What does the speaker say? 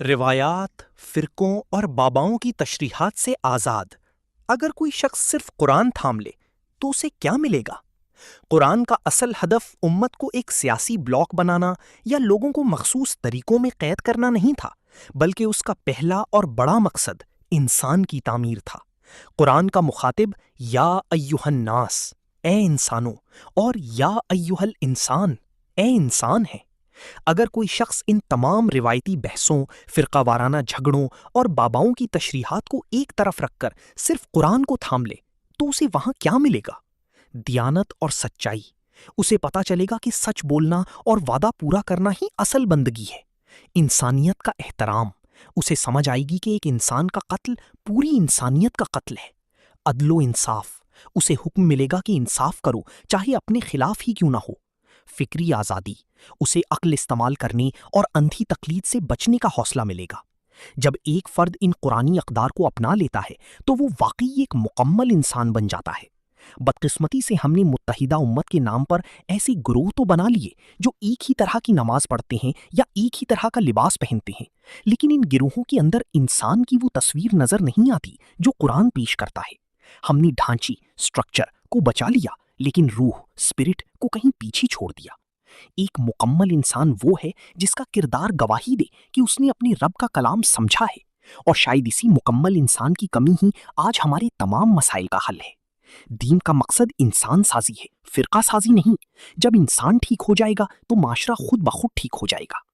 روایات، فرقوں اور باباؤں کی تشریحات سے آزاد اگر کوئی شخص صرف قرآن تھام لے تو اسے کیا ملے گا؟ قرآن کا اصل ہدف امت کو ایک سیاسی بلاک بنانا یا لوگوں کو مخصوص طریقوں میں قید کرنا نہیں تھا، بلکہ اس کا پہلا اور بڑا مقصد انسان کی تعمیر تھا۔ قرآن کا مخاطب یا ایھا الناس، اے انسانوں، اور یا ایھا الانسان، اے انسان ہے۔ اگر کوئی شخص ان تمام روایتی بحثوں، فرقہ وارانہ جھگڑوں اور باباؤں کی تشریحات کو ایک طرف رکھ کر صرف قرآن کو تھام لے تو اسے وہاں کیا ملے گا؟ دیانت اور سچائی۔ اسے پتا چلے گا کہ سچ بولنا اور وعدہ پورا کرنا ہی اصل بندگی ہے۔ انسانیت کا احترام۔ اسے سمجھ آئے گی کہ ایک انسان کا قتل پوری انسانیت کا قتل ہے۔ عدل و انصاف۔ اسے حکم ملے گا کہ انصاف کرو، چاہے اپنے خلاف ہی کیوں نہ ہو۔ فکری آزادی۔ اسے عقل استعمال کرنے اور اندھی تقلید سے بچنے کا حوصلہ ملے گا۔ جب ایک فرد ان قرآنی اقدار کو اپنا لیتا ہے تو وہ واقعی ایک مکمل انسان بن جاتا ہے۔ بدقسمتی سے ہم نے متحدہ امت کے نام پر ایسے گروہ تو بنا لیے جو ایک ہی طرح کی نماز پڑھتے ہیں یا ایک ہی طرح کا لباس پہنتے ہیں، لیکن ان گروہوں کے اندر انسان کی وہ تصویر نظر نہیں آتی جو قرآن پیش کرتا ہے۔ ہم نے ڈھانچی، سٹرکچر کو بچا لیا، لیکن روح، اسپرٹ کو کہیں پیچھے چھوڑ دیا۔ ایک مکمل انسان وہ ہے جس کا کردار گواہی دے کہ اس نے اپنے رب کا کلام سمجھا ہے، اور شاید اسی مکمل انسان کی کمی ہی آج ہمارے تمام مسائل کا حل ہے۔ دین کا مقصد انسان سازی ہے، فرقہ سازی نہیں۔ جب انسان ٹھیک ہو جائے گا تو معاشرہ خود بخود ٹھیک ہو جائے گا۔